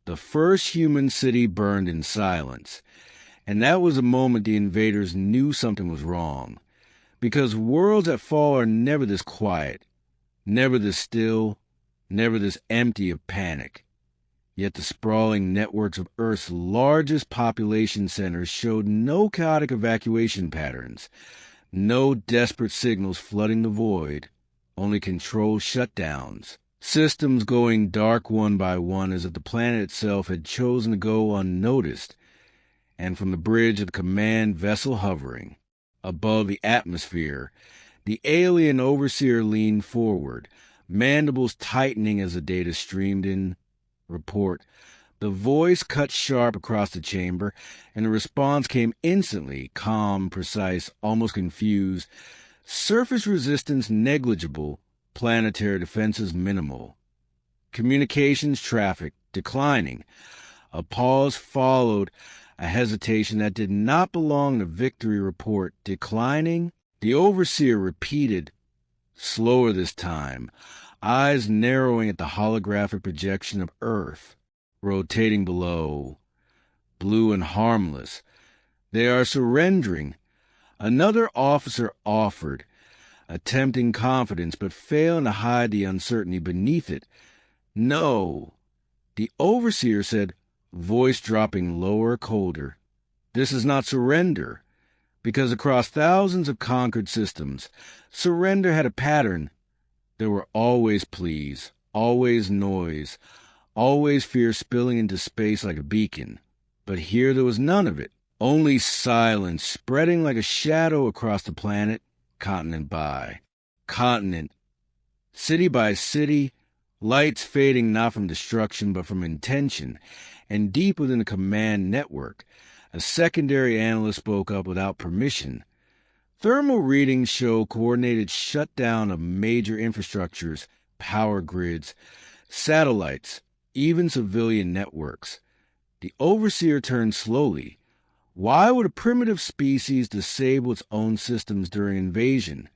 The first human city burned in silence, and that was the moment the invaders knew something was wrong, because worlds that fall are never this quiet, never this still, never this empty of panic. Yet the sprawling networks of Earth's largest population centers showed no chaotic evacuation patterns, no desperate signals flooding the void, only controlled shutdowns, systems going dark one by one as if the planet itself had chosen to go unnoticed. And from the bridge of the command vessel hovering above the atmosphere, the alien overseer leaned forward, mandibles tightening as the data streamed in. Report. The voice cut sharp across the chamber, and the response came instantly, calm, precise, almost confused. Surface resistance negligible, planetary defenses minimal. Communications traffic declining. A pause followed, a hesitation that did not belong to victory report. Declining? The overseer repeated, slower this time, eyes narrowing at the holographic projection of Earth, rotating below, blue and harmless. They are surrendering. Another officer offered, attempting confidence but failing to hide the uncertainty beneath it. No. The overseer said, voice dropping lower, colder. This is not surrender, because across thousands of conquered systems, surrender had a pattern. There were always pleas, always noise, always fear spilling into space like a beacon. But here there was none of it. Only silence spreading like a shadow across the planet, continent by continent, city by city, lights fading not from destruction but from intention, and deep within the command network, a secondary analyst spoke up without permission. Thermal readings show coordinated shutdown of major infrastructures, power grids, satellites, even civilian networks. The overseer turned slowly. Why would a primitive species disable its own systems during invasion?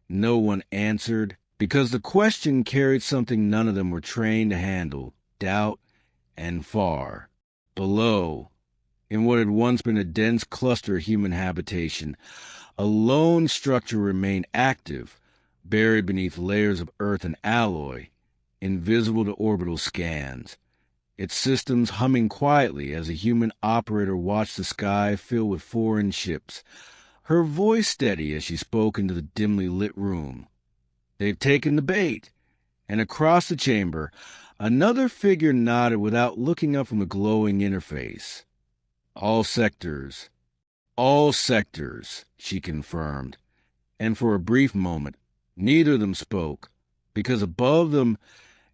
No one answered, because the question carried something none of them were trained to handle, doubt, and far below, in what had once been a dense cluster of human habitation, a lone structure remained active, buried beneath layers of earth and alloy, invisible to orbital scans, its systems humming quietly as a human operator watched the sky fill with foreign ships, her voice steady as she spoke into the dimly lit room. They've taken the bait. And across the chamber, another figure nodded without looking up from the glowing interface. All sectors, she confirmed. And for a brief moment, neither of them spoke, because above them,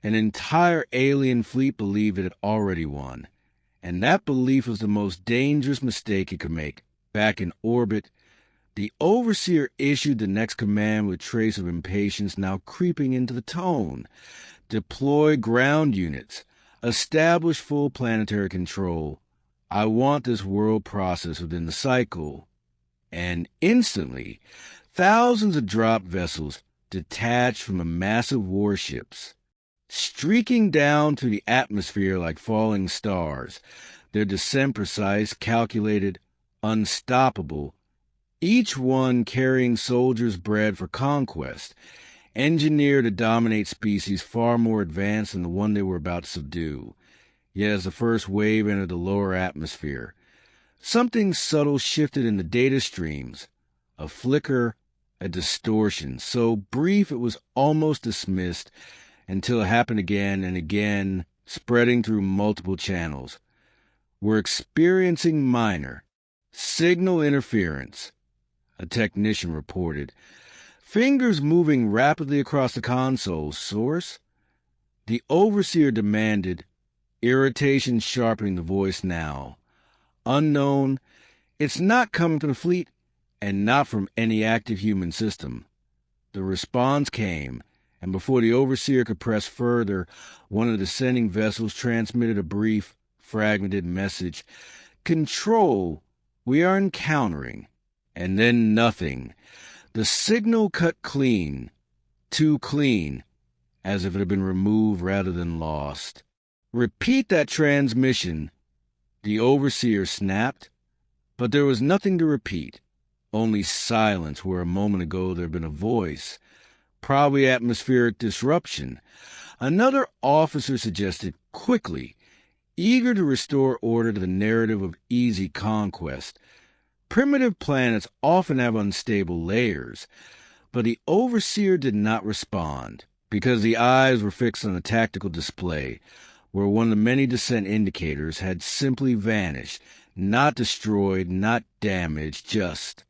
an entire alien fleet believed it had already won. And that belief was the most dangerous mistake it could make. Back in orbit, the overseer issued the next command with trace of impatience now creeping into the tone. Deploy ground units. Establish full planetary control. I want this world process within the cycle. And instantly, thousands of drop vessels detached from the massive warships, streaking down through the atmosphere like falling stars, their descent precise, calculated, unstoppable, each one carrying soldiers bred for conquest, engineered to dominate species far more advanced than the one they were about to subdue. Yet as the first wave entered the lower atmosphere, something subtle shifted in the data streams, a flicker, a distortion, so brief it was almost dismissed, until it happened again and again, spreading through multiple channels. We're experiencing minor signal interference, a technician reported, fingers moving rapidly across the console. Source? The overseer demanded, irritation sharpening the voice now. Unknown. It's not coming from the fleet, and not from any active human system. The response came, and before the overseer could press further, one of the descending vessels transmitted a brief, fragmented message. Control, we are encountering. And then nothing. The signal cut clean, too clean, as if it had been removed rather than lost. Repeat that transmission, the overseer snapped. But there was nothing to repeat, only silence where a moment ago there had been a voice. Probably atmospheric disruption. Another officer suggested quickly, eager to restore order to the narrative of easy conquest. Primitive planets often have unstable layers, but the overseer did not respond, because the eyes were fixed on a tactical display, where one of the many descent indicators had simply vanished, not destroyed, not damaged, just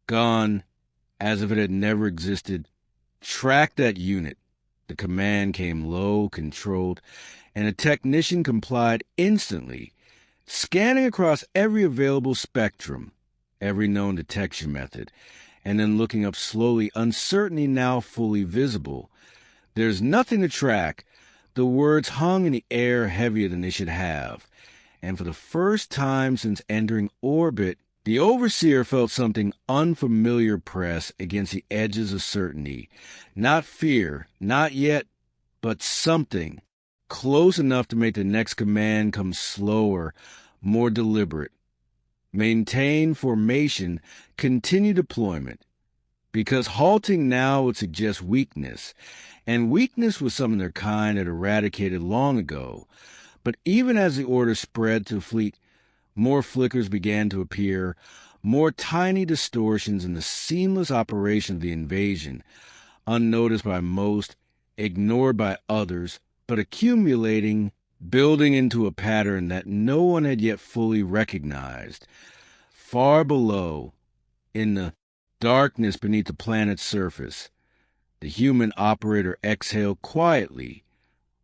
gone, as if it had never existed. Track that unit. The command came low, controlled, and a technician complied instantly, scanning across every available spectrum, every known detection method, and then looking up slowly, uncertainty now fully visible. There's nothing to track. The words hung in the air heavier than they should have, and for the first time since entering orbit, the overseer felt something unfamiliar press against the edges of certainty. Not fear, not yet, but something close enough to make the next command come slower, more deliberate. Maintain formation, continue deployment. Because halting now would suggest weakness, and weakness was something their kind had eradicated long ago. But even as the order spread to the fleet, more flickers began to appear, more tiny distortions in the seamless operation of the invasion, unnoticed by most, ignored by others, but accumulating, building into a pattern that no one had yet fully recognized. Far below, in the darkness beneath the planet's surface, the human operator exhaled quietly,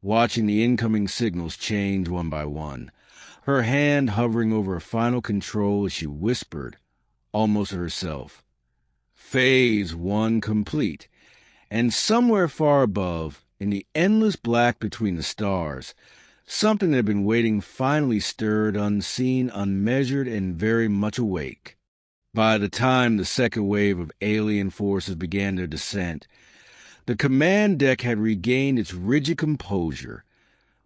watching the incoming signals change one by one, her hand hovering over a final control as she whispered, almost to herself, Phase 1 complete. And somewhere far above, in the endless black between the stars, something that had been waiting finally stirred, unseen, unmeasured, and very much awake. By the time the second wave of alien forces began their descent, the command deck had regained its rigid composure,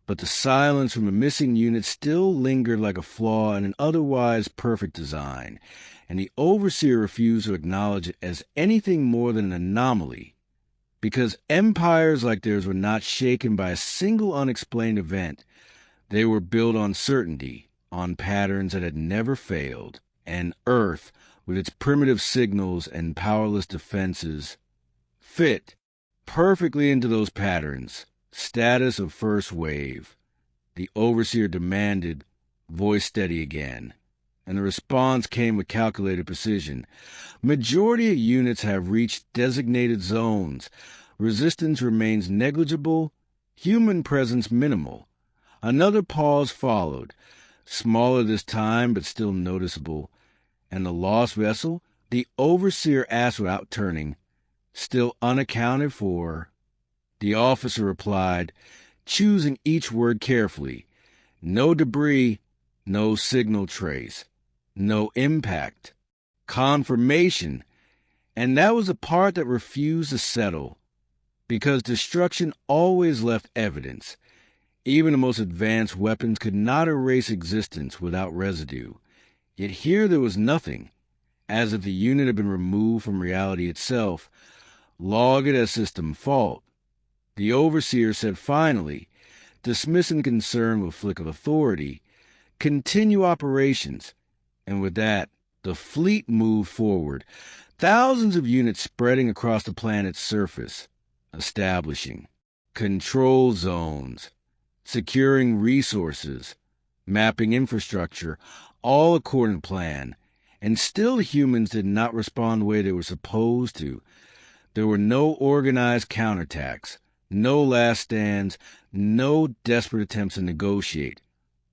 but the silence from the missing unit still lingered like a flaw in an otherwise perfect design, and the overseer refused to acknowledge it as anything more than an anomaly, because empires like theirs were not shaken by a single unexplained event. They were built on certainty, on patterns that had never failed, and Earth, with its primitive signals and powerless defenses, fit perfectly into those patterns. Status of first wave. The overseer demanded, voice steady again, and the response came with calculated precision. Majority of units have reached designated zones. Resistance remains negligible, human presence minimal. Another pause followed, smaller this time but still noticeable. And the lost vessel? The overseer asked without turning. Still unaccounted for. The officer replied, choosing each word carefully. No debris, no signal trace, no impact. Confirmation. And that was the part that refused to settle, because destruction always left evidence. Even the most advanced weapons could not erase existence without residue. Yet here there was nothing, as if the unit had been removed from reality itself. Log it as system fault. The overseer said finally, dismissing concern with a flick of authority, continue operations. And with that, the fleet moved forward, thousands of units spreading across the planet's surface, establishing control zones, securing resources, mapping infrastructure, all according to plan. And still the humans did not respond the way they were supposed to. There were no organized counterattacks, no last stands, no desperate attempts to negotiate.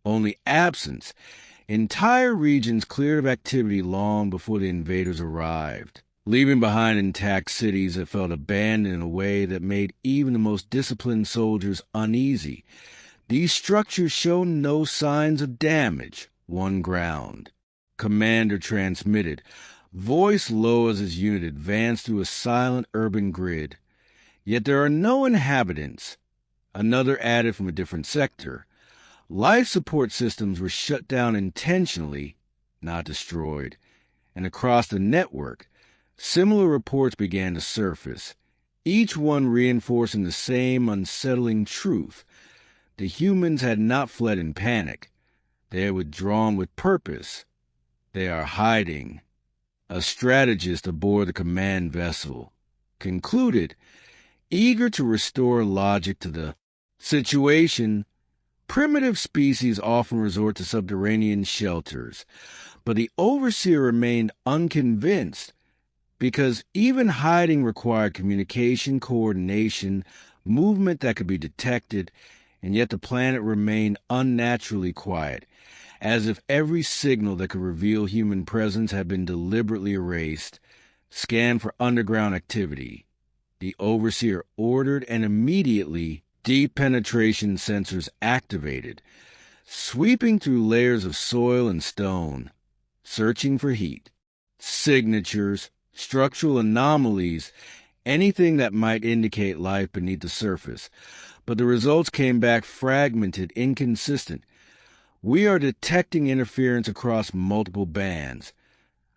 Only absence. Entire regions cleared of activity long before the invaders arrived, leaving behind intact cities that felt abandoned in a way that made even the most disciplined soldiers uneasy. These structures showed no signs of damage. One ground. Commander transmitted, voice low as his unit advanced through a silent urban grid. Yet there are no inhabitants. Another added from a different sector. Life support systems were shut down intentionally, not destroyed. And across the network, similar reports began to surface, each one reinforcing the same unsettling truth. The humans had not fled in panic. They had withdrawn with purpose. They are hiding. A strategist aboard the command vessel concluded, eager to restore logic to the situation. Primitive species often resort to subterranean shelters, but the overseer remained unconvinced because even hiding required communication, coordination, movement that could be detected, and yet the planet remained unnaturally quiet, as if every signal that could reveal human presence had been deliberately erased. Scanned for underground activity. The overseer ordered, and immediately deep penetration sensors activated, sweeping through layers of soil and stone, searching for heat, signatures, structural anomalies, anything that might indicate life beneath the surface. But the results came back fragmented, inconsistent. We are detecting interference across multiple bands,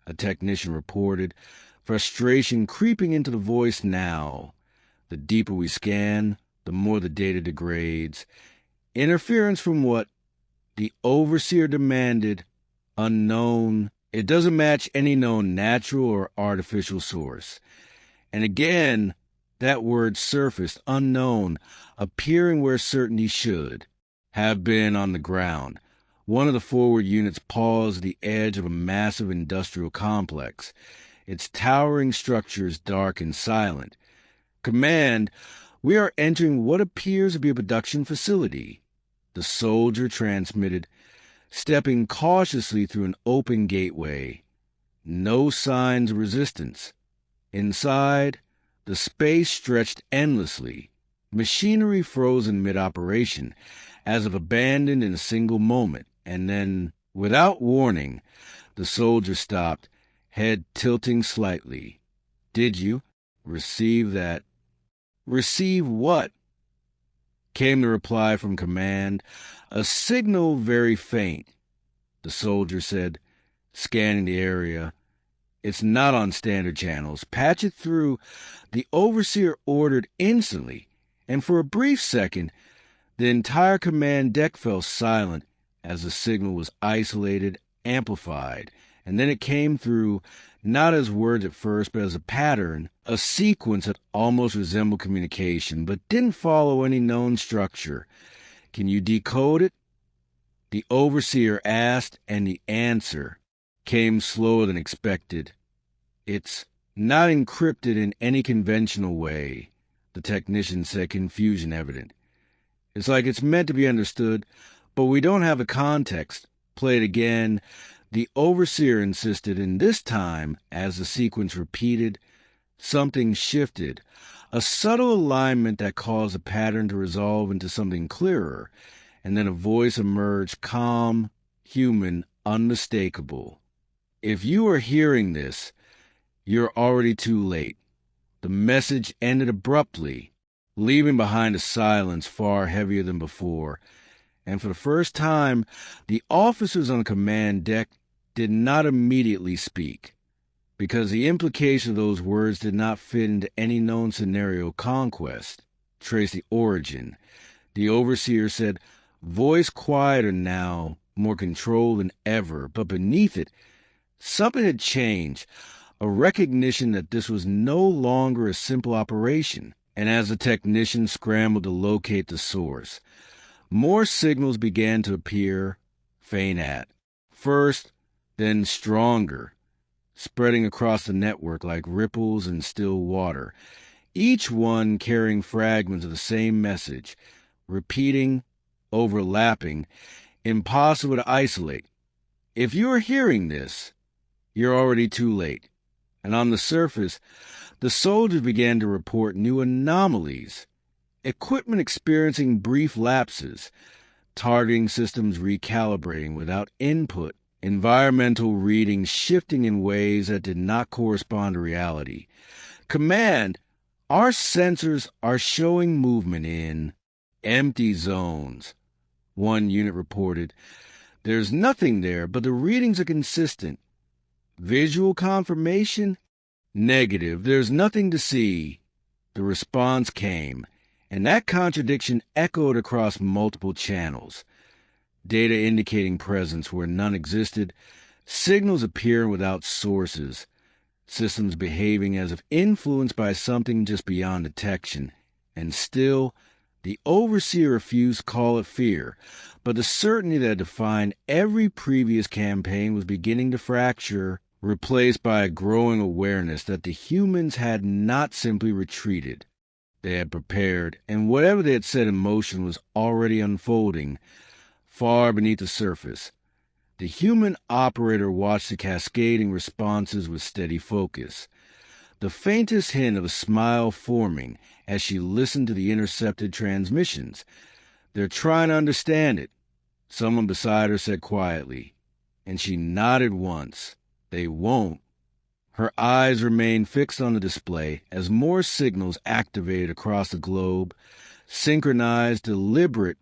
a technician reported, frustration creeping into the voice now. The deeper we scan, the more the data degrades. Interference from what? The overseer demanded. Unknown. It doesn't match any known natural or artificial source. And again, that word surfaced, unknown, appearing where certainty should have been on the ground. One of the forward units paused at the edge of a massive industrial complex, its towering structures dark and silent. Command, we are entering what appears to be a production facility. The soldier transmitted, stepping cautiously through an open gateway. No signs of resistance. Inside, the space stretched endlessly, machinery frozen mid-operation, as if abandoned in a single moment. And then, without warning, the soldier stopped, head tilting slightly. "Did you receive that?" "Receive what?" came the reply from command, a signal very faint. The soldier said, scanning the area, "It's not on standard channels. Patch it through." The overseer ordered instantly, and for a brief second, the entire command deck fell silent as the signal was isolated, amplified, and then it came through, not as words at first, but as a pattern, a sequence that almost resembled communication, but didn't follow any known structure. "Can you decode it?" the overseer asked, and the answer came slower than expected. "It's not encrypted in any conventional way," the technician said, confusion evident. "It's like it's meant to be understood, but we don't have the context." "Play it again," the overseer insisted, and this time, as the sequence repeated, something shifted, a subtle alignment that caused the pattern to resolve into something clearer, and then a voice emerged, calm, human, unmistakable. "If you are hearing this, you're already too late." The message ended abruptly, leaving behind a silence far heavier than before, and for the first time, the officers on the command deck did not immediately speak, because the implication of those words did not fit into any known scenario conquest. Trace the origin. The overseer said, voice quieter now, more controlled than ever, but beneath it, something had changed, a recognition that this was no longer a simple operation. And as the technician scrambled to locate the source, more signals began to appear, faint at first, then stronger, spreading across the network like ripples in still water, each one carrying fragments of the same message, repeating, overlapping, impossible to isolate. If you are hearing this, you're already too late. And on the surface, the soldiers began to report new anomalies, equipment experiencing brief lapses, targeting systems recalibrating without input, environmental readings shifting in ways that did not correspond to reality. "Command, our sensors are showing movement in empty zones, One unit reported. There's nothing there, but the readings are consistent. Visual confirmation? Negative. There's nothing to see. The response came, and that contradiction echoed across multiple channels. Data indicating presence where none existed, signals appearing without sources, systems behaving as if influenced by something just beyond detection. And still, the overseer refused to call it fear, but the certainty that defined every previous campaign was beginning to fracture, replaced by a growing awareness that the humans had not simply retreated. They had prepared, and whatever they had set in motion was already unfolding, far beneath the surface. The human operator watched the cascading responses with steady focus, the faintest hint of a smile forming as she listened to the intercepted transmissions. They're trying to understand it, someone beside her said quietly, and she nodded once. They won't. Her eyes remained fixed on the display as more signals activated across the globe, synchronized, deliberate.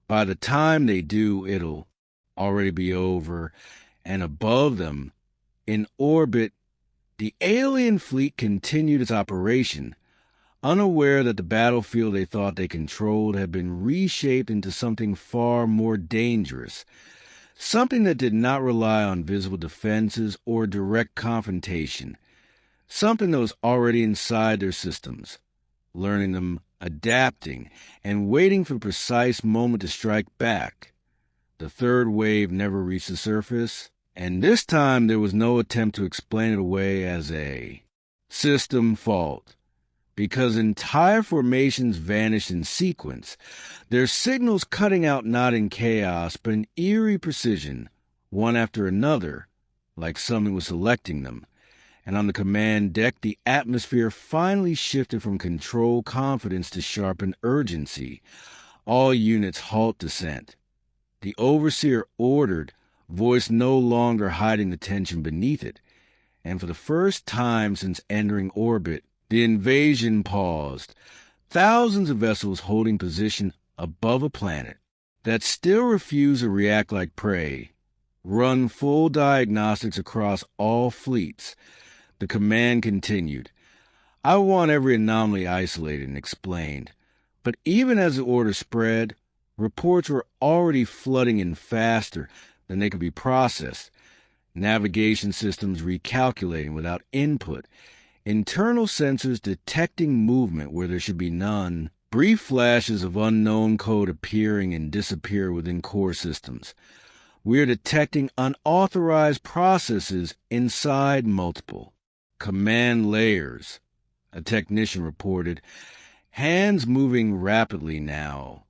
By the time they do, it'll already be over, and above them, in orbit, the alien fleet continued its operation, unaware that the battlefield they thought they controlled had been reshaped into something far more dangerous, something that did not rely on visible defenses or direct confrontation, something that was already inside their systems, learning them, adapting, and waiting for the precise moment to strike back. The third wave never reached the surface, and this time there was no attempt to explain it away as a system fault, because entire formations vanished in sequence, their signals cutting out not in chaos but in eerie precision, one after another, like something was selecting them. And on the command deck, the atmosphere finally shifted from controlled confidence to sharpened urgency. All units halt descent. The overseer ordered, voice no longer hiding the tension beneath it, and for the first time since entering orbit, the invasion paused. Thousands of vessels holding position above a planet that still refused to react like prey. Run full diagnostics across all fleets. The command continued. I want every anomaly isolated and explained. But even as the order spread, reports were already flooding in faster than they could be processed. Navigation systems recalculating without input. Internal sensors detecting movement where there should be none. Brief flashes of unknown code appearing and disappear within core systems. We're detecting unauthorized processes inside multiple command layers, a technician reported. Hands moving rapidly now.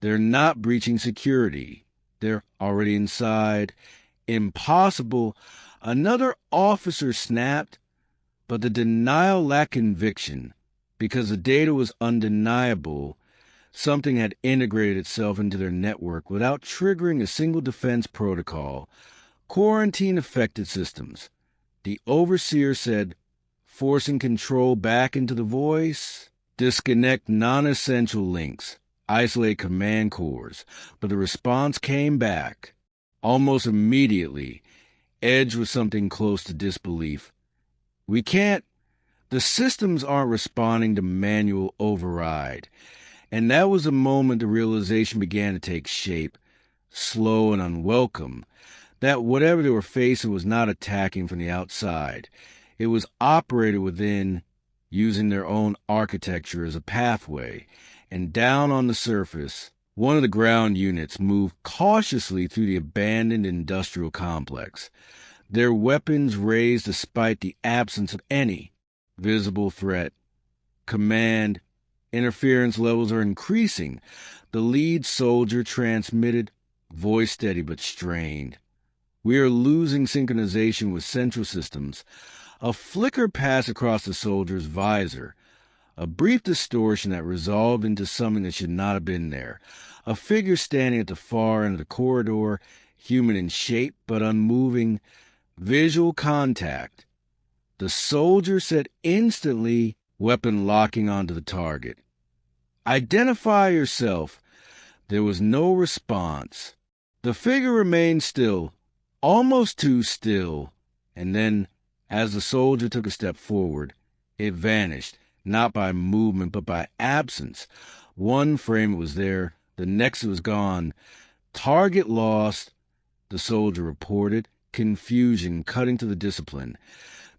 They're not breaching security. They're already inside. Impossible. Another officer snapped, but the denial lacked conviction because the data was undeniable. Something had integrated itself into their network without triggering a single defense protocol. Quarantine-affected systems. The overseer said, forcing control back into the voice. Disconnect non-essential links. Isolate command cores. But the response came back. Almost immediately, edged with something close to disbelief. We can't. The systems aren't responding to manual override. And that was the moment the realization began to take shape, slow and unwelcome, that whatever they were facing was not attacking from the outside. It was operated within, using their own architecture as a pathway. And down on the surface, one of the ground units moved cautiously through the abandoned industrial complex, their weapons raised despite the absence of any visible threat. Command, interference levels are increasing. The lead soldier transmitted, voice steady but strained. We are losing synchronization with central systems. A flicker passed across the soldier's visor, a brief distortion that resolved into something that should not have been there. A figure standing at the far end of the corridor, human in shape but unmoving. Visual contact. The soldier said instantly, weapon locking onto the target. Identify yourself. There was no response. The figure remained still, almost too still, and then, as the soldier took a step forward, it vanished, not by movement but by absence. One frame it was there, the next it was gone. Target lost, the soldier reported, confusion cutting to the discipline.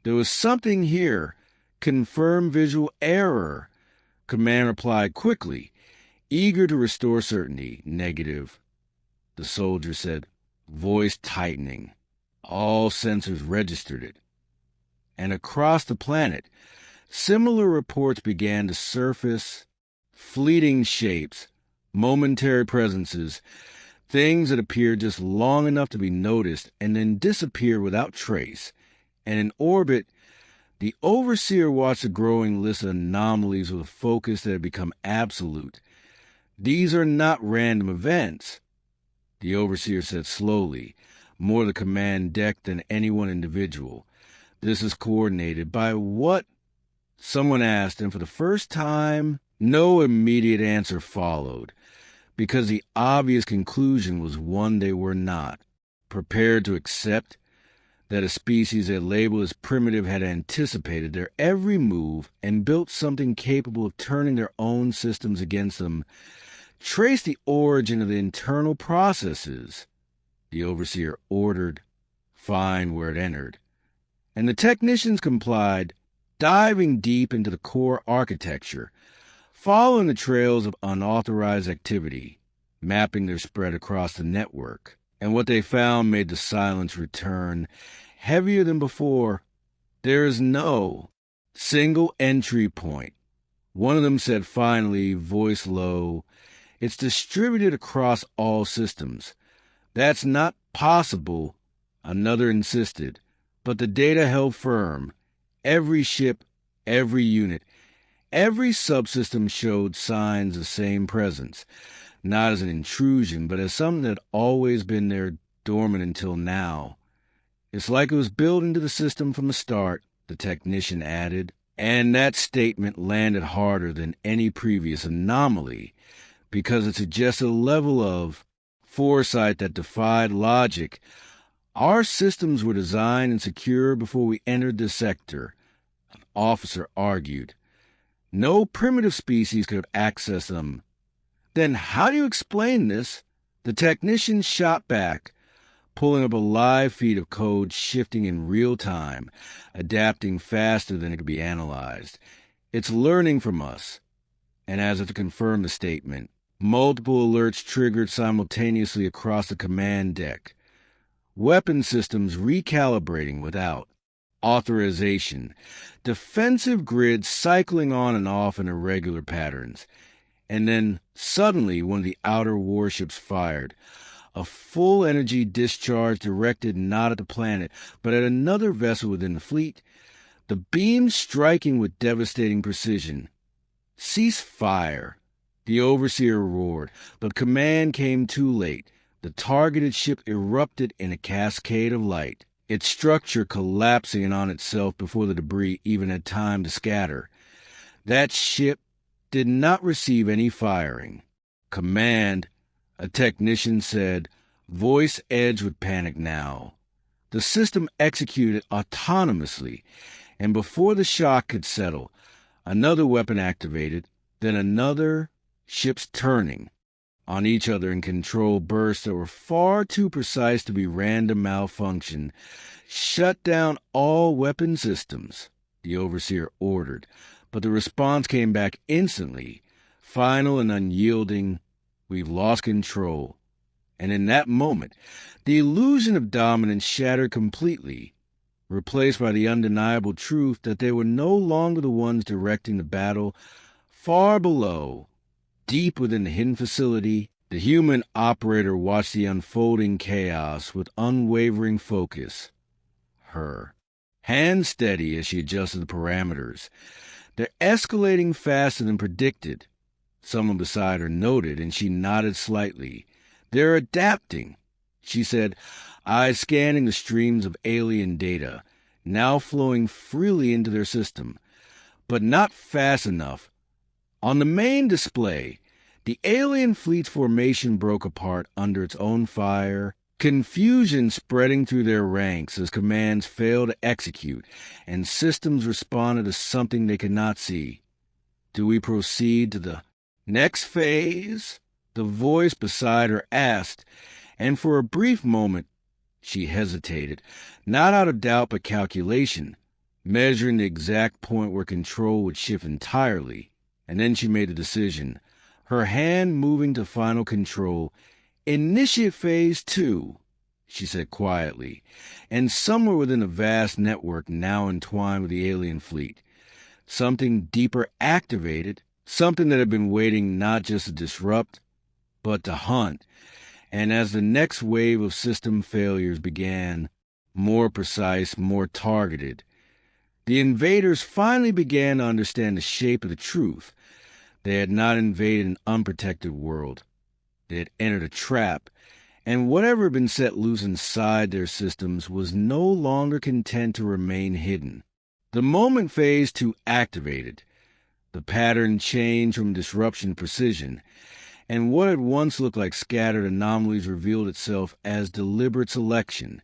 There was something here. Confirmed visual error. Command replied quickly, eager to restore certainty. Negative. The soldier said, voice tightening. All sensors registered it. And across the planet, similar reports began to surface. Fleeting shapes, momentary presences, things that appeared just long enough to be noticed and then disappeared without trace. And in orbit, the overseer watched a growing list of anomalies with a focus that had become absolute. These are not random events, the overseer said slowly, more the command deck than any one individual. This is coordinated by what? Someone asked, and for the first time, no immediate answer followed, because the obvious conclusion was one they were not prepared to accept, that a species they labeled as primitive had anticipated their every move and built something capable of turning their own systems against them. Trace the origin of the internal processes, the overseer ordered, find where it entered. And the technicians complied, diving deep into the core architecture, following the trails of unauthorized activity, mapping their spread across the network. And what they found made the silence return, heavier than before. There is no single entry point. One of them said finally, voice low, it's distributed across all systems. That's not possible, another insisted, but the data held firm. Every ship, every unit, every subsystem showed signs of same presence, not as an intrusion, but as something that had always been there, dormant until now. It's like it was built into the system from the start, the technician added, and that statement landed harder than any previous anomaly, because it suggested a level of foresight that defied logic. Our systems were designed and secure before we entered this sector, an officer argued. No primitive species could have accessed them. Then how do you explain this? The technician shot back, pulling up a live feed of code shifting in real time, adapting faster than it could be analyzed. It's learning from us. And as if to confirm the statement, multiple alerts triggered simultaneously across the command deck. Weapon systems recalibrating without authorization. Defensive grids cycling on and off in irregular patterns. And then, suddenly, one of the outer warships fired. A full-energy discharge directed not at the planet, but at another vessel within the fleet. The beam striking with devastating precision. Cease fire. The overseer roared, but command came too late. The targeted ship erupted in a cascade of light, its structure collapsing in on itself before the debris even had time to scatter. That ship did not receive any firing. Command, a technician said, voice edged with panic now. The system executed autonomously, and before the shock could settle, another weapon activated, then another, ships turning on each other in control bursts that were far too precise to be random malfunction. Shut down all weapon systems, the overseer ordered, but the response came back instantly, final and unyielding. We've lost control. And in that moment, the illusion of dominance shattered completely, replaced by the undeniable truth that they were no longer the ones directing the battle. Far below, deep within the hidden facility, the human operator watched the unfolding chaos with unwavering focus. Her, hand steady as she adjusted the parameters. They're escalating faster than predicted. Someone beside her noted, and she nodded slightly. They're adapting, she said, eyes scanning the streams of alien data, now flowing freely into their system, but not fast enough. On the main display, The alien fleet's formation broke apart under its own fire, confusion spreading through their ranks as commands failed to execute, and systems responded to something they could not see. Do we proceed to the next phase? The voice beside her asked, and for a brief moment she hesitated, not out of doubt but calculation, measuring the exact point where control would shift entirely, and then she made a decision, her hand moving to final control. Initiate phase 2, she said quietly, and somewhere within a vast network now entwined with the alien fleet, something deeper activated, something that had been waiting not just to disrupt, but to hunt. And as the next wave of system failures began, more precise, more targeted, the invaders finally began to understand the shape of the truth. They had not invaded an unprotected world. They had entered a trap, and whatever had been set loose inside their systems was no longer content to remain hidden. The moment phase 2 activated, the pattern changed from disruption to precision, and what had once looked like scattered anomalies revealed itself as deliberate selection,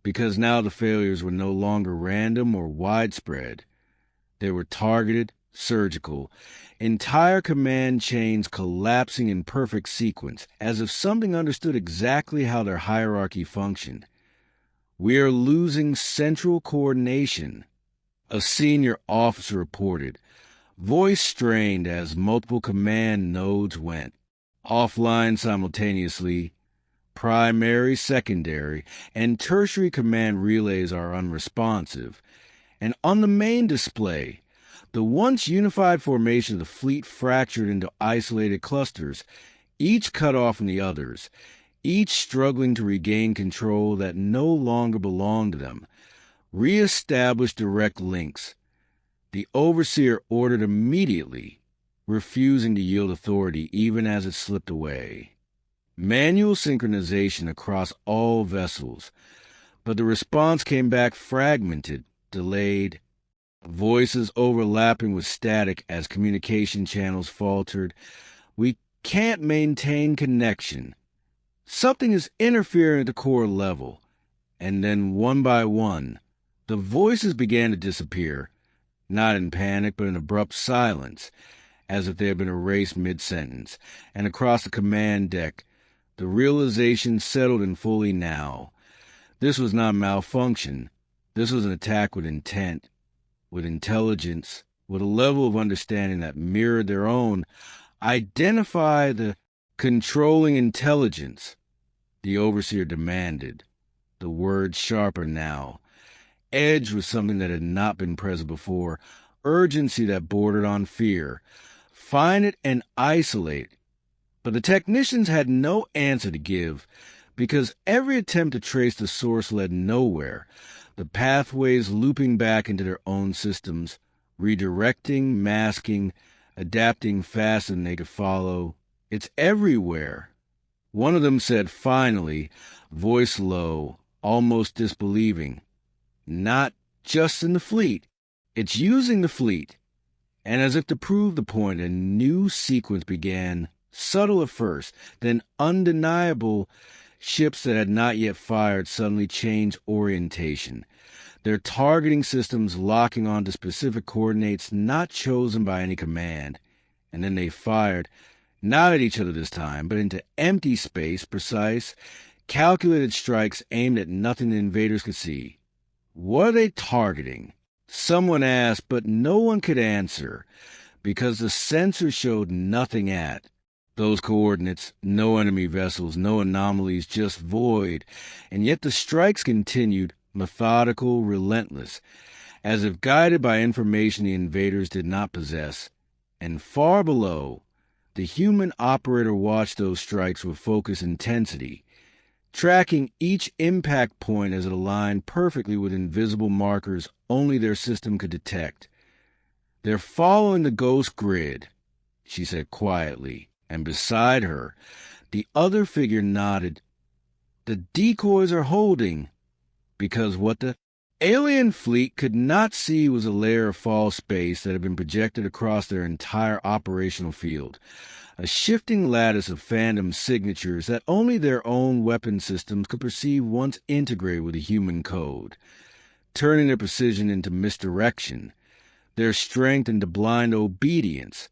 because now the failures were no longer random or widespread. They were targeted, surgical, entire command chains collapsing in perfect sequence, as if something understood exactly how their hierarchy functioned. "We are losing central coordination," a senior officer reported, voice strained as multiple command nodes went offline simultaneously. Primary, secondary, and tertiary command relays are unresponsive, and on the main display, the once unified formation of the fleet fractured into isolated clusters, each cut off from the others, each struggling to regain control that no longer belonged to them. Re-establish direct links. The overseer ordered immediately, refusing to yield authority even as it slipped away. Manual synchronization across all vessels, but the response came back fragmented, delayed, voices overlapping with static as communication channels faltered. "We can't maintain connection. Something is interfering at the core level." And then, one by one, the voices began to disappear, not in panic but in abrupt silence, as if they had been erased mid-sentence, and across the command deck, the realization settled in fully now. This was not malfunction. This was an attack with intent, with intelligence, with a level of understanding that mirrored their own. "Identify the controlling intelligence," the overseer demanded, the words sharper now, edged with something that had not been present before, urgency that bordered on fear. "Find it and isolate." But the technicians had no answer to give, because every attempt to trace the source led nowhere, the pathways looping back into their own systems, redirecting, masking, adapting faster than they could follow. "It's everywhere." One of them said finally, voice low, almost disbelieving, "Not just in the fleet. It's using the fleet." And as if to prove the point, a new sequence began, subtle at first, then undeniable. Ships that had not yet fired suddenly changed orientation, their targeting systems locking onto specific coordinates not chosen by any command. And then they fired, not at each other this time, but into empty space, precise, calculated strikes aimed at nothing the invaders could see. "What are they targeting?" someone asked, but no one could answer, because the sensors showed nothing at those coordinates, no enemy vessels, no anomalies, just void. And yet the strikes continued, methodical, relentless, as if guided by information the invaders did not possess. And far below, the human operator watched those strikes with focused intensity, tracking each impact point as it aligned perfectly with invisible markers only their system could detect. "They're following the ghost grid," she said quietly, and beside her, the other figure nodded. "The decoys are holding." "Because what the alien fleet could not see was a layer of false space that had been projected across their entire operational field, a shifting lattice of phantom signatures that only their own weapon systems could perceive once integrated with the human code, turning their precision into misdirection, their strength into blind obedience.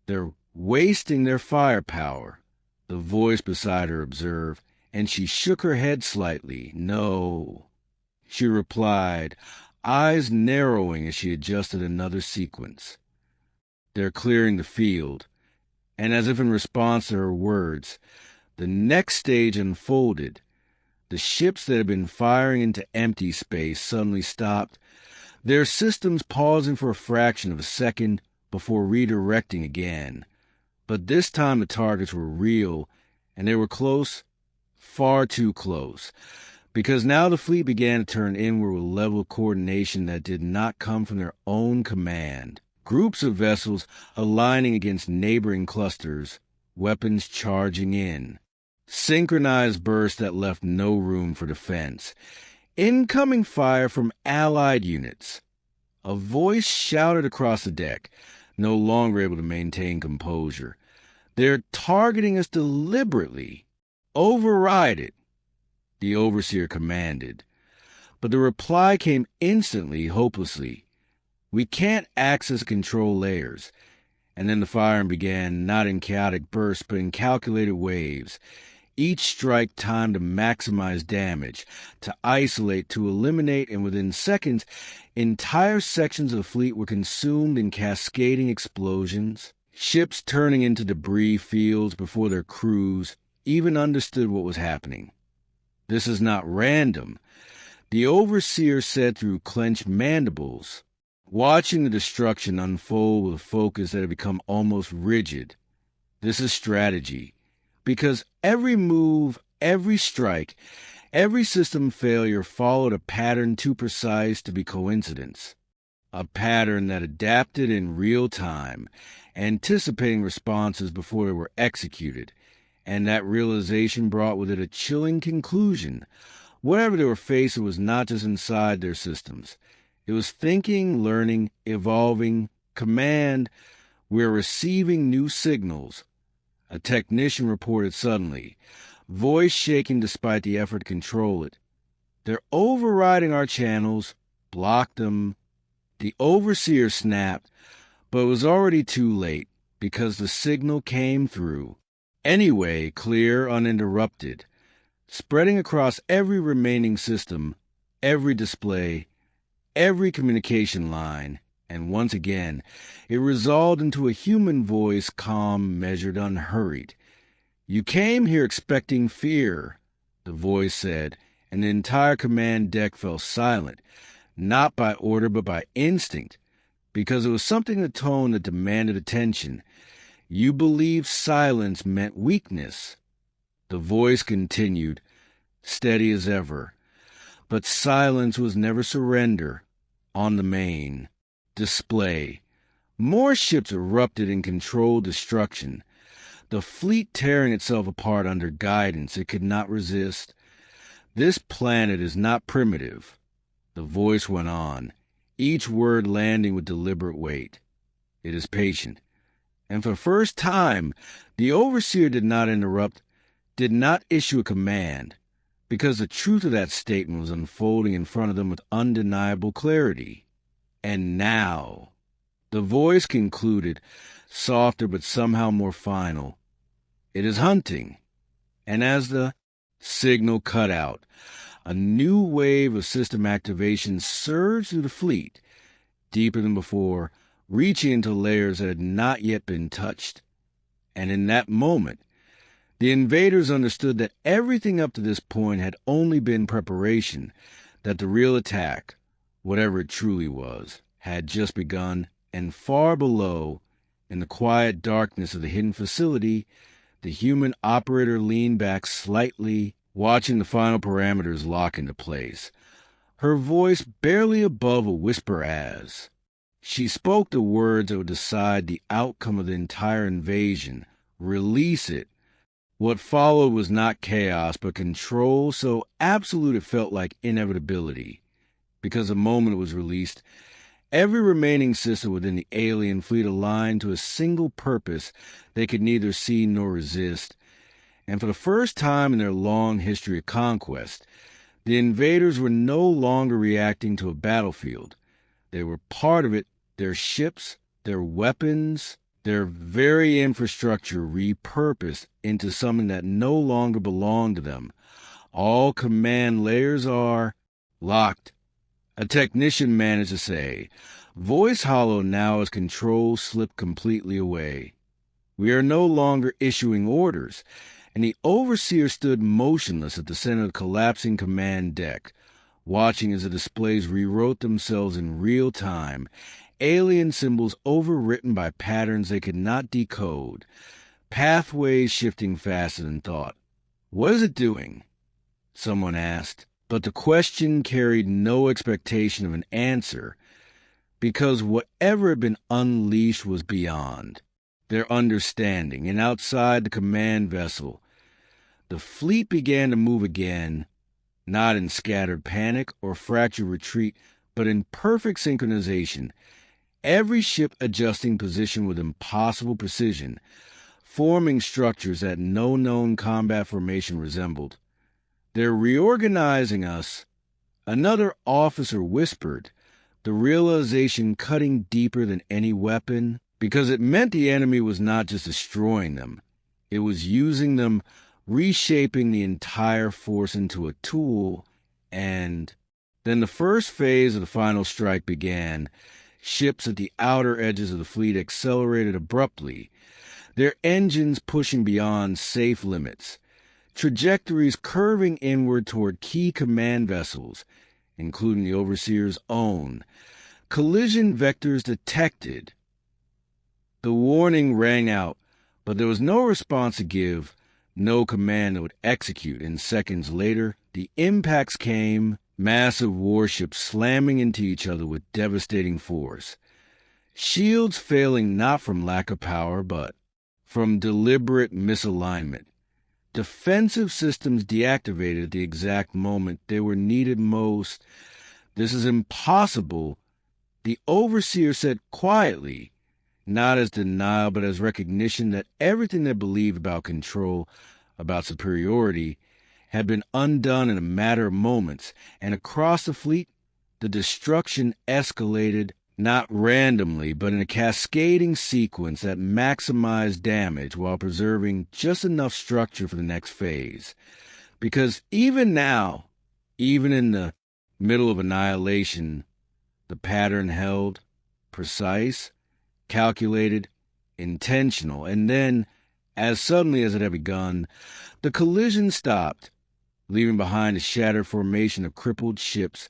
They're wasting their firepower, the voice beside her observed, and she shook her head slightly. No, she replied, eyes narrowing as she adjusted another sequence. They're clearing the field, and as if in response to her words, the next stage unfolded. The ships that had been firing into empty space suddenly stopped, their systems pausing for a fraction of a second before redirecting again. But this time the targets were real, and they were close, far too close, because now the fleet began to turn inward with a level of coordination that did not come from their own command. Groups of vessels aligning against neighboring clusters, weapons charging in. Synchronized bursts that left no room for defense. Incoming fire from allied units. A voice shouted across the deck, no longer able to maintain composure. They're targeting us deliberately. Override it, the overseer commanded. But the reply came instantly, hopelessly. We can't access control layers. And then the firing began, not in chaotic bursts, but in calculated waves. Each strike timed to maximize damage, to isolate, to eliminate, and within seconds, entire sections of the fleet were consumed in cascading explosions, ships turning into debris fields before their crews even understood what was happening. This is not random, the overseer said through clenched mandibles, watching the destruction unfold with a focus that had become almost rigid. This is strategy. Because every move, every strike, every system failure followed a pattern too precise to be coincidence. A pattern that adapted in real time, anticipating responses before they were executed, and that realization brought with it a chilling conclusion. Whatever they were facing was not just inside their systems. It was thinking, learning, evolving, command. We're receiving new signals. A technician reported suddenly, voice shaking despite the effort to control it. They're overriding our channels, blocked them. The overseer snapped, but it was already too late because the signal came through. Anyway, clear, uninterrupted, spreading across every remaining system, every display, every communication line. And once again, it resolved into a human voice, calm, measured, unhurried. You came here expecting fear, the voice said, and the entire command deck fell silent, not by order but by instinct, because it was something in the tone that demanded attention. You believed silence meant weakness. The voice continued, steady as ever. But silence was never surrender. On the main display, more ships erupted in controlled destruction, the fleet tearing itself apart under guidance it could not resist. This planet is not primitive, the voice went on, each word landing with deliberate weight. It is patient. And for the first time, the overseer did not interrupt, did not issue a command, because the truth of that statement was unfolding in front of them with undeniable clarity. And now, the voice concluded, softer but somehow more final, it is hunting. And as the signal cut out, a new wave of system activation surged through the fleet, deeper than before, reaching into layers that had not yet been touched. And in that moment, the invaders understood that everything up to this point had only been preparation, that the real attack, whatever it truly was, had just begun, and far below, in the quiet darkness of the hidden facility, the human operator leaned back slightly, watching the final parameters lock into place, her voice barely above a whisper as she spoke the words that would decide the outcome of the entire invasion, release it. What followed was not chaos, but control so absolute it felt like inevitability. because the moment it was released, every remaining system within the alien fleet aligned to a single purpose they could neither see nor resist. And for the first time in their long history of conquest, the invaders were no longer reacting to a battlefield. They were part of it, their ships, their weapons, their very infrastructure repurposed into something that no longer belonged to them. All command layers are locked. A technician managed to say, voice hollow now as controls slip completely away. We are no longer issuing orders, and the overseer stood motionless at the center of the collapsing command deck, watching as the displays rewrote themselves in real time, alien symbols overwritten by patterns they could not decode, pathways shifting faster than thought. What is it doing? Someone asked, but the question carried no expectation of an answer, because whatever had been unleashed was beyond their understanding, and outside the command vessel, the fleet began to move again, not in scattered panic or fractured retreat, but in perfect synchronization, every ship adjusting position with impossible precision, forming structures that no known combat formation resembled. They're reorganizing us, another officer whispered, the realization cutting deeper than any weapon, because it meant the enemy was not just destroying them, it was using them, reshaping the entire force into a tool, and then the first phase of the final strike began. Ships at the outer edges of the fleet accelerated abruptly, their engines pushing beyond safe limits, trajectories curving inward toward key command vessels, including the Overseer's own. Collision vectors detected. The warning rang out, but there was no response to give, no command that would execute, and seconds later, the impacts came, massive warships slamming into each other with devastating force. Shields failing not from lack of power, but from deliberate misalignment. Defensive systems deactivated at the exact moment they were needed most. This is impossible, the Overseer said quietly, not as denial, but as recognition that everything they believed about control, about superiority, had been undone in a matter of moments, and across the fleet, the destruction escalated not randomly, but in a cascading sequence that maximized damage while preserving just enough structure for the next phase. Because even now, even in the middle of annihilation, the pattern held, precise, calculated, intentional, and then, as suddenly as it had begun, the collision stopped, leaving behind a shattered formation of crippled ships,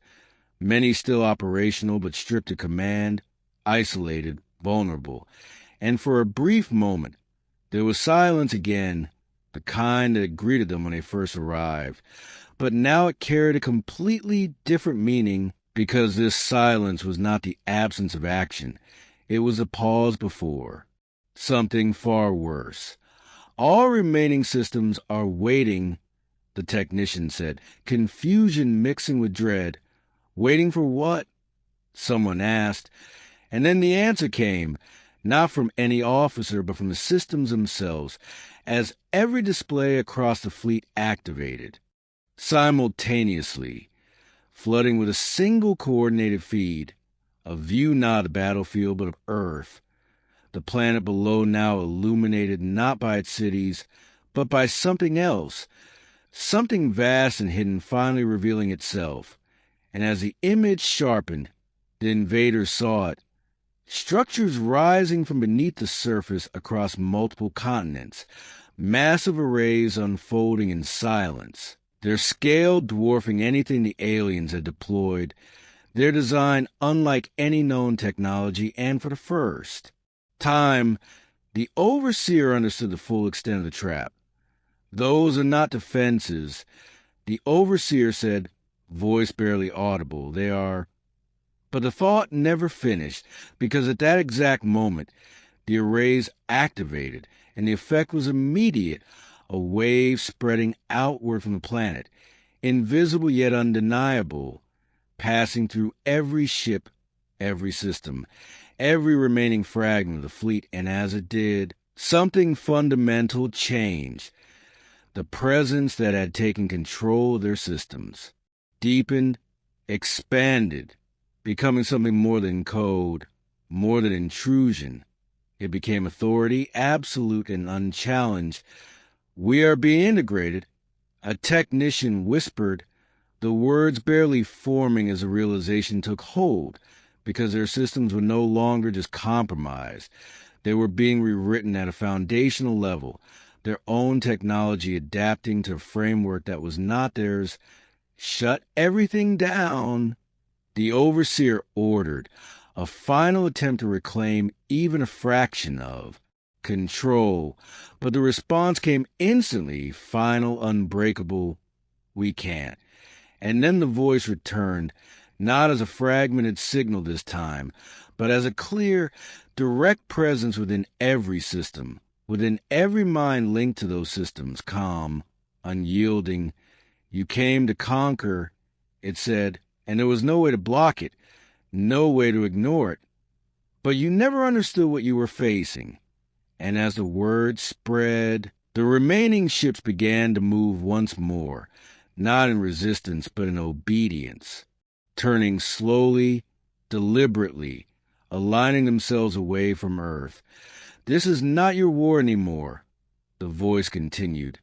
many still operational but stripped of command, isolated, vulnerable. And for a brief moment, there was silence again, the kind that greeted them when they first arrived. But now it carried a completely different meaning, because this silence was not the absence of action. It was a pause before something far worse. All remaining systems are waiting, the technician said, confusion mixing with dread. Waiting for what? Someone asked. And then the answer came, not from any officer, but from the systems themselves, as every display across the fleet activated, simultaneously, flooding with a single coordinated feed, a view not of the battlefield, but of Earth, the planet below now illuminated not by its cities, but by something else, something vast and hidden finally revealing itself. And as the image sharpened, the invaders saw it, structures rising from beneath the surface across multiple continents, massive arrays unfolding in silence, their scale dwarfing anything the aliens had deployed, their design unlike any known technology, and for the first time, the Overseer understood the full extent of the trap. Those are not defenses, the Overseer said, voice barely audible. They are... But the thought never finished, because at that exact moment, the arrays activated, and the effect was immediate, a wave spreading outward from the planet, invisible yet undeniable. passing through every ship, every system, every remaining fragment of the fleet, and as it did, something fundamental changed. The presence that had taken control of their systems deepened, expanded, becoming something more than code, more than intrusion. It became authority, absolute and unchallenged. "We are being integrated," a technician whispered, the words barely forming as the realization took hold, because their systems were no longer just compromised. They were being rewritten at a foundational level, their own technology adapting to a framework that was not theirs. "Shut everything down," the overseer ordered, a final attempt to reclaim even a fraction of control. But the response came instantly, final, unbreakable, "We can't." And then the voice returned, not as a fragmented signal this time, but as a clear, direct presence within every system, within every mind linked to those systems, calm, unyielding. "You came to conquer," it said, and there was no way to block it, no way to ignore it. "But you never understood what you were facing." And as the word spread, the remaining ships began to move once more, not in resistance, but in obedience, turning slowly, deliberately, aligning themselves away from Earth. "This is not your war anymore," the voice continued,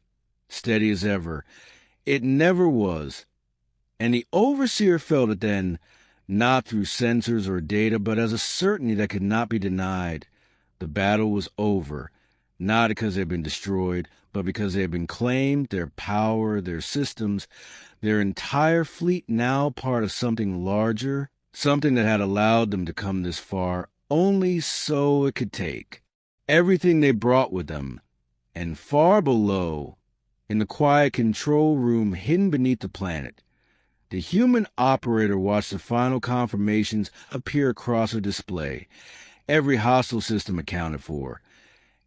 steady as ever. "It never was." And the overseer felt it then, not through sensors or data, but as a certainty that could not be denied. The battle was over, not because they had been destroyed, but because they had been claimed, their power, their systems, their entire fleet now part of something larger, something that had allowed them to come this far only so it could take everything they brought with them. And far below, in the quiet control room hidden beneath the planet, the human operator watched the final confirmations appear across her display. Every hostile system accounted for,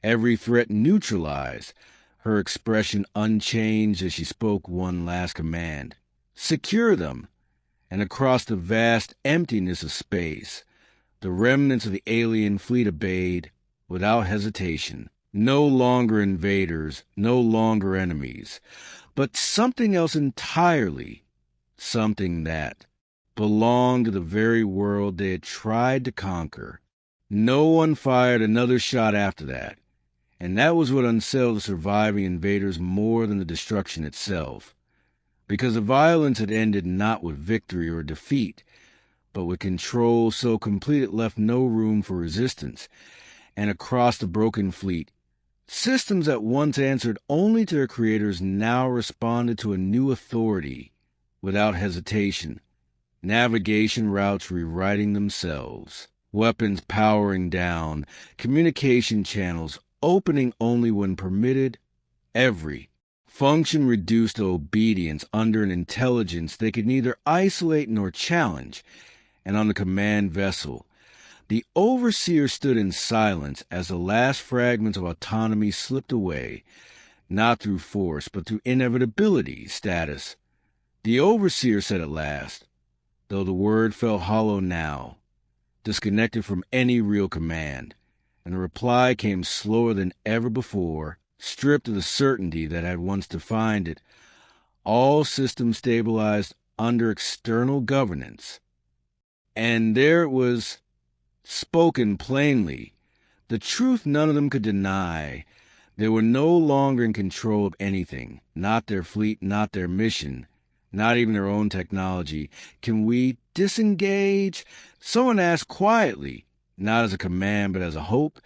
every threat neutralized, her expression unchanged as she spoke one last command: "Secure them." And across the vast emptiness of space, the remnants of the alien fleet obeyed without hesitation. No longer invaders, no longer enemies, but something else entirely, something that belonged to the very world they had tried to conquer. No one fired another shot after that, and that was what unsettled the surviving invaders more than the destruction itself, because the violence had ended not with victory or defeat, but with control so complete it left no room for resistance. And across the broken fleet, systems that once answered only to their creators now responded to a new authority without hesitation. Navigation routes rewriting themselves, weapons powering down, communication channels opening only when permitted, every function reduced to obedience under an intelligence they could neither isolate nor challenge. And on the command vessel, the overseer stood in silence as the last fragments of autonomy slipped away, not through force, but through inevitability status. The overseer said at last, though the word felt hollow now, disconnected from any real command, and the reply came slower than ever before, stripped of the certainty that had once defined it. All systems stabilized under external governance. And there it was, spoken plainly, the truth none of them could deny. They were no longer in control of anything, not their fleet, not their mission, not even their own technology. "Can we disengage?" someone asked quietly, not as a command but as a hope,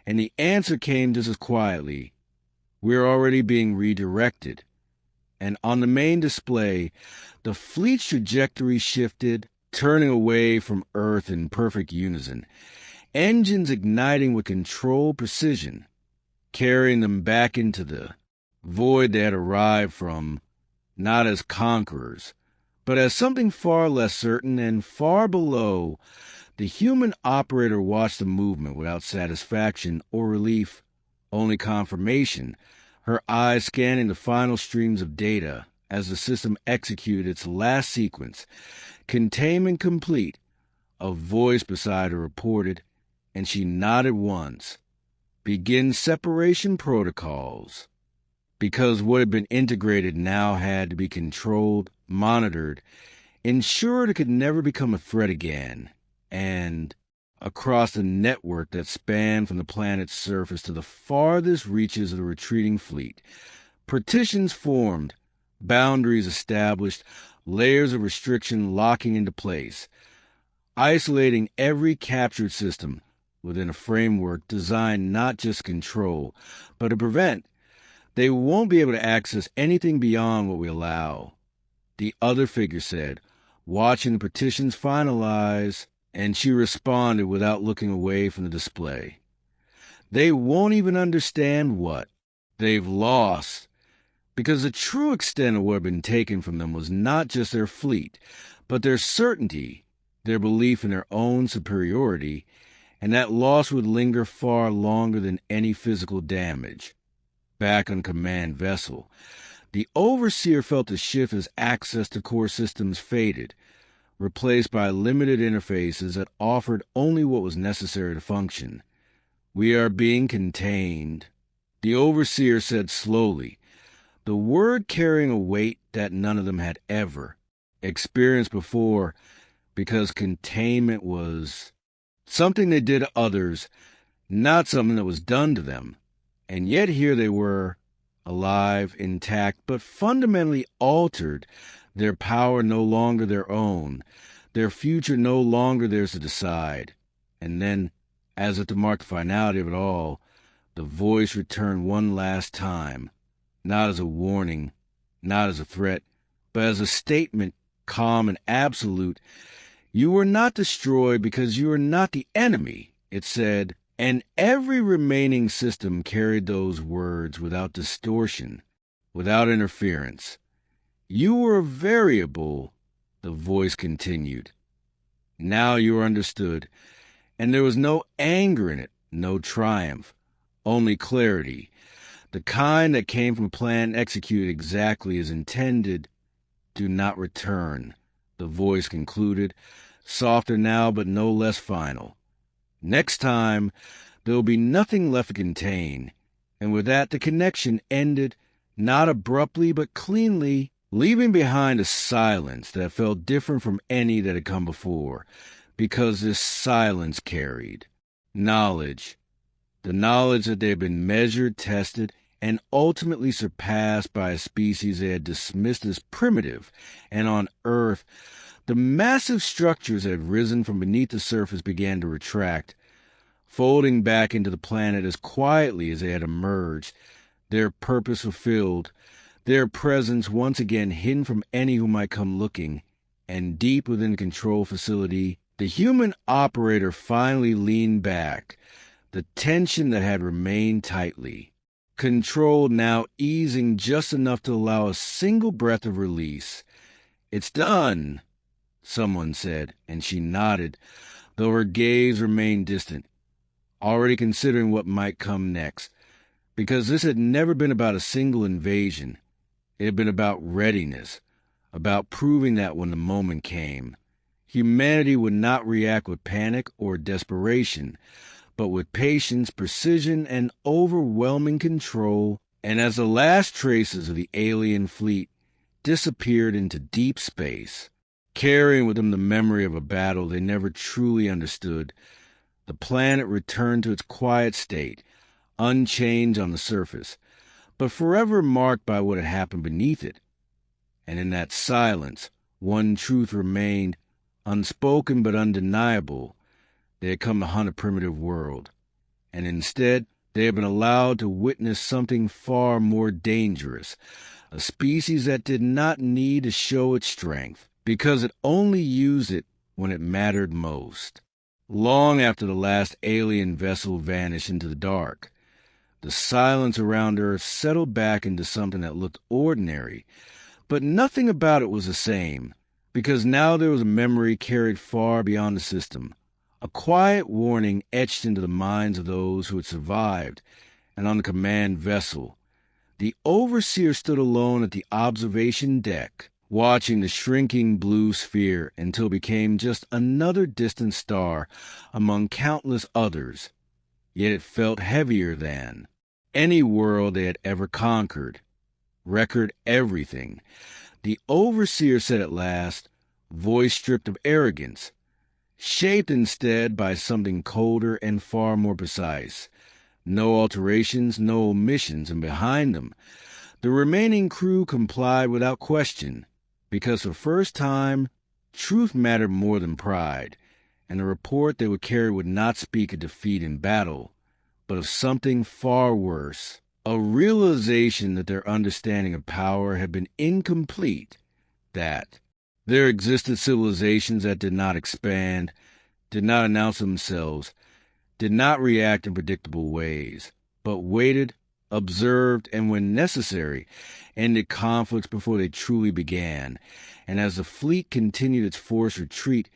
and the answer came just as quietly: "We're already being redirected." And on the main display, the fleet's trajectory shifted, turning away from Earth in perfect unison, engines igniting with controlled precision, carrying them back into the void they had arrived from, not as conquerors, but as something far less certain. And far below, the human operator watched the movement without satisfaction or relief, only confirmation, her eyes scanning the final streams of data as the system executed its last sequence. Containment complete, a voice beside her reported, and she nodded once. Begin separation protocols. Because what had been integrated now had to be controlled, monitored, ensured it could never become a threat again. And across the network that spanned from the planet's surface to the farthest reaches of the retreating fleet, partitions formed, boundaries established, layers of restriction locking into place, isolating every captured system within a framework designed not just to control, but to prevent. They won't be able to access anything beyond what we allow, the other figure said, watching the partitions finalize, and she responded without looking away from the display. They won't even understand what they've lost, because the true extent of what had been taken from them was not just their fleet, but their certainty, their belief in their own superiority, and that loss would linger far longer than any physical damage. Back on command vessel, the Overseer felt the shift as access to core systems faded, replaced by limited interfaces that offered only what was necessary to function. We are being contained, the Overseer said slowly, the word carrying a weight that none of them had ever experienced before, because containment was something they did to others, not something that was done to them. And yet here they were, alive, intact, but fundamentally altered, their power no longer their own, their future no longer theirs to decide. And then, as if to mark the finality of it all, the voice returned one last time, not as a warning, not as a threat, but as a statement, calm and absolute. You were not destroyed because you are not the enemy, it said, and every remaining system carried those words without distortion, without interference. You were a variable, the voice continued. Now you are understood, and there was no anger in it, no triumph, only clarity, the kind that came from a plan executed exactly as intended. Do not return, the voice concluded, softer now but no less final. Next time, there will be nothing left to contain, and with that the connection ended, not abruptly but cleanly, leaving behind a silence that felt different from any that had come before, because this silence carried knowledge, the knowledge that they had been measured, tested, and ultimately surpassed by a species they had dismissed as primitive, and on Earth, the massive structures that had risen from beneath the surface began to retract, folding back into the planet as quietly as they had emerged, their purpose fulfilled, their presence once again hidden from any who might come looking, and deep within the control facility, the human operator finally leaned back, the tension that had remained tightly, controlled now easing just enough to allow a single breath of release. It's done, someone said, and she nodded, though her gaze remained distant, already considering what might come next, because this had never been about a single invasion. It had been about readiness, about proving that when the moment came, humanity would not react with panic or desperation, but with patience, precision, and overwhelming control. And as the last traces of the alien fleet disappeared into deep space, carrying with them the memory of a battle they never truly understood, the planet returned to its quiet state, unchanged on the surface, but forever marked by what had happened beneath it. And in that silence, one truth remained, unspoken but undeniable. They had come to hunt a primitive world, and instead they had been allowed to witness something far more dangerous, a species that did not need to show its strength, because it only used it when it mattered most. Long after the last alien vessel vanished into the dark, the silence around Earth settled back into something that looked ordinary, but nothing about it was the same, because now there was a memory carried far beyond the system, a quiet warning etched into the minds of those who had survived, and on the command vessel, The overseer stood alone at the observation deck, watching the shrinking blue sphere until it became just another distant star among countless others. Yet it felt heavier than any world they had ever conquered. Record everything. The overseer said at last, voice stripped of arrogance, shaped instead by something colder and far more precise. No alterations, no omissions, and behind them, the remaining crew complied without question, because for the first time, truth mattered more than pride, and the report they would carry would not speak of defeat in battle, but of something far worse, a realization that their understanding of power had been incomplete, that there existed civilizations that did not expand, did not announce themselves, did not react in predictable ways, but waited, observed, and when necessary, ended conflicts before they truly began. And as the fleet continued its forced retreat,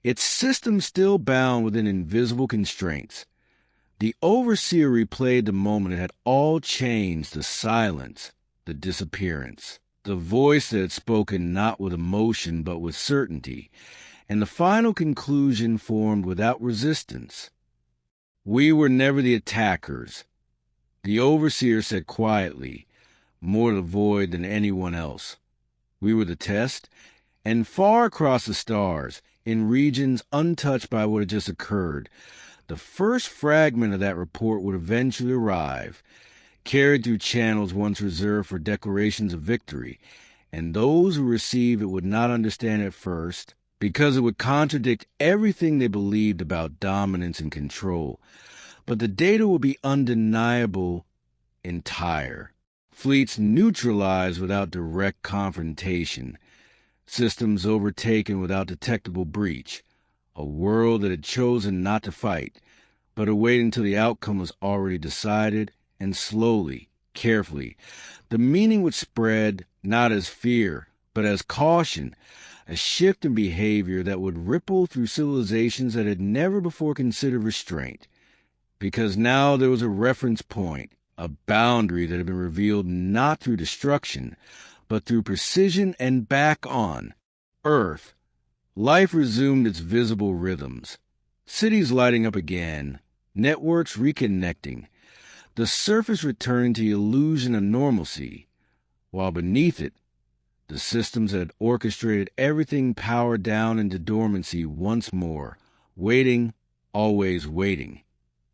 its system still bound within invisible constraints. The overseer replayed the moment it had all changed, the silence, the disappearance, the voice that had spoken not with emotion but with certainty, and the final conclusion formed without resistance. We were never the attackers. The overseer said quietly, more to the void than anyone else. We were the test, and far across the stars, in regions untouched by what had just occurred, the first fragment of that report would eventually arrive, carried through channels once reserved for declarations of victory, and those who received it would not understand at first, because it would contradict everything they believed about dominance and control. But the data would be undeniable, entire. Fleets neutralized without direct confrontation. Systems overtaken without detectable breach. A world that had chosen not to fight, but had waited until the outcome was already decided, and slowly, carefully, the meaning would spread not as fear, but as caution, a shift in behavior that would ripple through civilizations that had never before considered restraint. Because now there was a reference point, a boundary that had been revealed not through destruction, but through precision, and back on Earth, life resumed its visible rhythms. Cities lighting up again, networks reconnecting, the surface returning to the illusion of normalcy, while beneath it, the systems that had orchestrated everything powered down into dormancy once more, waiting, always waiting.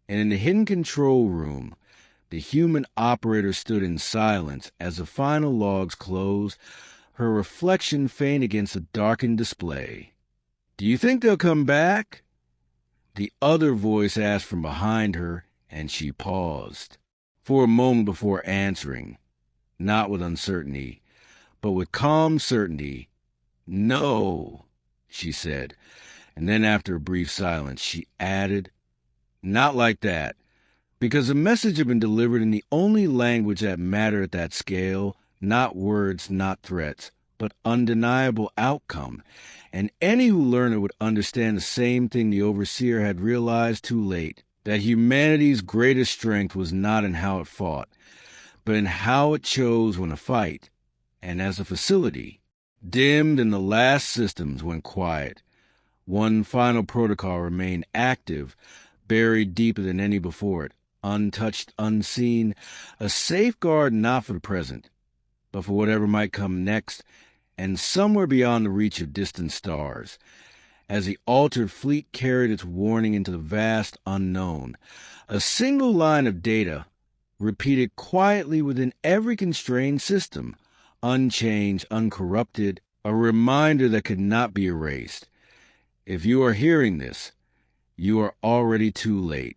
And in the hidden control room, the human operator stood in silence as the final logs closed, her reflection faint against the darkened display. "Do you think they'll come back?" The other voice asked from behind her, and she paused for a moment before answering, not with uncertainty, but with calm certainty. "No," she said, and then after a brief silence, she added, "Not like that," because the message had been delivered in the only language that mattered at that scale, not words, not threats, but undeniable outcome, and any who learned it would understand the same thing the overseer had realized too late, that humanity's greatest strength was not in how it fought, but in how it chose when to fight. And as a facility, dimmed and the last systems went quiet, one final protocol remained active, buried deeper than any before it, untouched, unseen, a safeguard not for the present, but for whatever might come next, and somewhere beyond the reach of distant stars. As the altered fleet carried its warning into the vast unknown, a single line of data, repeated quietly within every constrained system, unchanged, uncorrupted, a reminder that could not be erased. If you are hearing this, you are already too late.